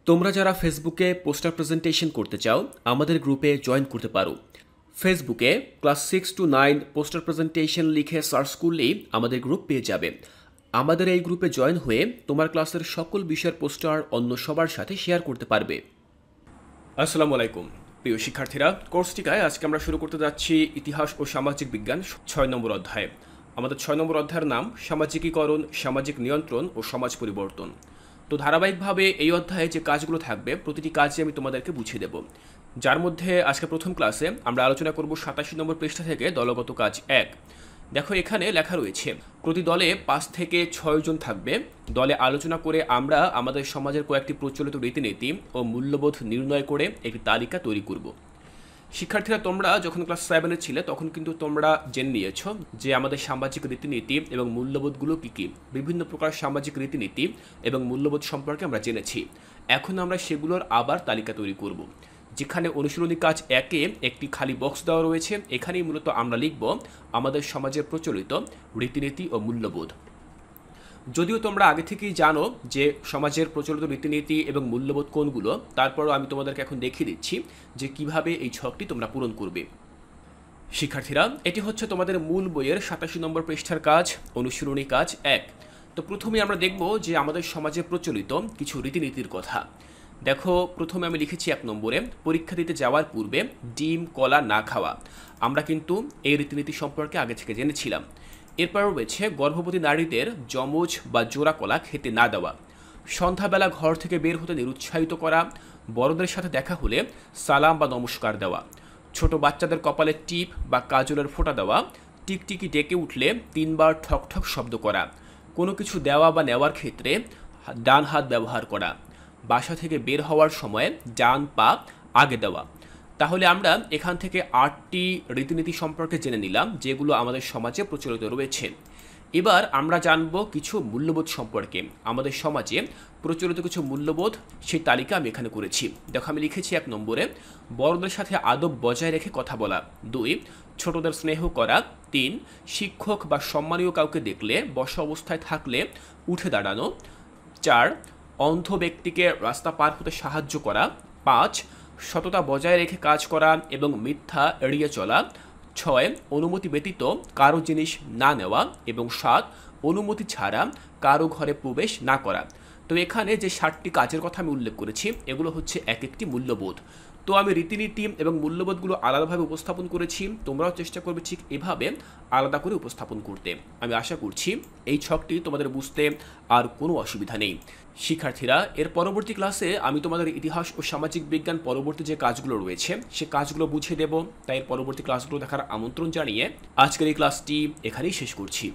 তোমরা যারা ফেসবুকে পোস্টার প্রেজেন্টেশন করতে চাও আমাদের গ্রুপে জয়েন করতে পারো। ফেসবুকে ক্লাস 6 to 9 পোস্টার প্রেজেন্টেশন লিখে সার্চ করলেই আমাদের গ্রুপ পেয়ে যাবে। আমাদের এই গ্রুপে জয়েন হয়ে তোমার ক্লাসের সকল বিষয়ের পোস্টার অন্য সবার সাথে শেয়ার করতে পারবে। আসসালামু আলাইকুম প্রিয় শিক্ষার্থীরা, কোর্সটিকায় আজকে আমরা শুরু করতে যাচ্ছি ইতিহাস ও সামাজিক বিজ্ঞান 6 নম্বর অধ্যায়। আমাদের 6 নম্বর অধ্যায়ের নাম সামাজিকীকরণ, সামাজিক নিয়ন্ত্রণ ও সমাজ পরিবর্তন। তো ধারাবাহিকভাবে এই অধ্যায়ে যে কাজগুলো থাকবে প্রতিটি কাজই আমি তোমাদেরকে বুঝিয়ে দেব। যার মধ্যে আজকে প্রথম ক্লাসে আমরা আলোচনা করব 87 নম্বর পৃষ্ঠা থেকে দলগত কাজ 1। দেখো এখানে লেখা রয়েছে প্রতি দলে 5 থেকে 6 জন থাকবে। দলে আলোচনা করে আমরা আমাদের সমাজের কয়েকটি প্রচলিত রীতিনীতি ও মূল্যবোধ নির্ণয় করে একটি তালিকা তৈরি করব। শিক্ষার্থীরা, তোমরা যখন ক্লাস 7-এ ছিলে তখন কিন্তু তোমরা জেনে নিয়েছো যে আমাদের সামাজিক রীতিনীতি এবং মূল্যবোধগুলো কী কী। বিভিন্ন প্রকার সামাজিক রীতিনীতি এবং মূল্যবোধ সম্পর্কে আমরা জেনেছি। এখন আমরা সেগুলোর আবার তালিকা তৈরি করব, যেখানে অনুশীলনী কাজ 1-এ একটি খালি বক্স দেওয়া রয়েছে। এখানেই মূলত আমরা লিখব আমাদের সমাজের প্রচলিত রীতিনীতি ও মূল্যবোধ। যদিও তোমরা আগে থেকেই জানো যে সমাজের প্রচলিত রীতিনীতি এবং মূল্যবোধ কোনগুলো, তারপরও আমি তোমাদেরকে এখন দেখিয়ে দিচ্ছি যে কিভাবে এই ছকটি তোমরা পূরণ করবে। শিক্ষার্থীরা, এটি হচ্ছে তোমাদের মূল বইয়ের 87 নম্বর পৃষ্ঠার কাজ, অনুশীলনী কাজ 1। তো প্রথমে আমরা দেখব যে আমাদের সমাজে প্রচলিত কিছু রীতিনীতির কথা। দেখো, প্রথমে আমি লিখেছি 1 নম্বরে পরীক্ষা দিতে যাওয়ার পূর্বে ডিম কলা না খাওয়া। আমরা কিন্তু এই রীতিনীতি সম্পর্কে আগে থেকে জেনেছিলাম। এরপর রয়েছে গর্ভবতী নারীদের যমজ বা জোড়া কলা খেতে না দেওয়া, সন্ধ্যাবেলা ঘর থেকে বের হতে নিরুৎসাহিত করা, বড়দের সাথে দেখা হলে সালাম বা নমস্কার দেওয়া, ছোট বাচ্চাদের কপালে টিপ বা কাজলের ফোঁটা দেওয়া, টিকটিকি ডেকে উঠলে 3 বার ঠক ঠক শব্দ করা, কোনো কিছু দেওয়া বা নেওয়ার ক্ষেত্রে ডান হাত ব্যবহার করা, বাসা থেকে বের হওয়ার সময় ডান পা আগে দেওয়া। তাহলে আমরা এখান থেকে 8টি রীতিনীতি সম্পর্কে জেনে নিলাম যেগুলো আমাদের সমাজে প্রচলিত রয়েছে। এবার আমরা জানব কিছু মূল্যবোধ সম্পর্কে। আমাদের সমাজে প্রচলিত কিছু মূল্যবোধ, সেই তালিকা আমি এখানে করেছি। দেখো, আমি লিখেছি 1 নম্বরে বড়দের সাথে আদব বজায় রেখে কথা বলা, 2 ছোটদের স্নেহ করা, 3 শিক্ষক বা সম্মানীয় কাউকে দেখলে বসা অবস্থায় থাকলে উঠে দাঁড়ানো, 4 অন্ধ ব্যক্তিকে রাস্তা পার হতে সাহায্য করা, 5 সততা বজায় রেখে কাজ করা এবং মিথ্যা এড়িয়ে চলা, 6 অনুমতি ব্যতীত কারো জিনিস না নেওয়া এবং 7 অনুমতি ছাড়া কারো ঘরে প্রবেশ না করা। তো এখানে যে 7টি কাজের কথা আমি উল্লেখ করেছি এগুলো হচ্ছে এক একটি মূল্যবোধ। তো আমি রীতিনীতি এবং মূল্যবোধগুলো আলাদাভাবে উপস্থাপন করেছি, তোমরাও চেষ্টা করবে ঠিক এভাবে আলাদা করে উপস্থাপন করতে। আমি আশা করছি এই ছকটি তোমাদের বুঝতে আর কোনো অসুবিধা নেই। শিক্ষার্থীরা, এর পরবর্তী ক্লাসে আমি তোমাদের ইতিহাস ও সামাজিক বিজ্ঞান পরবর্তী যে কাজগুলো রয়েছে সে কাজগুলো বুঝিয়ে দেব। তাই এর পরবর্তী ক্লাসগুলো দেখার আমন্ত্রণ জানিয়ে আজকের এই ক্লাসটি এখানেই শেষ করছি।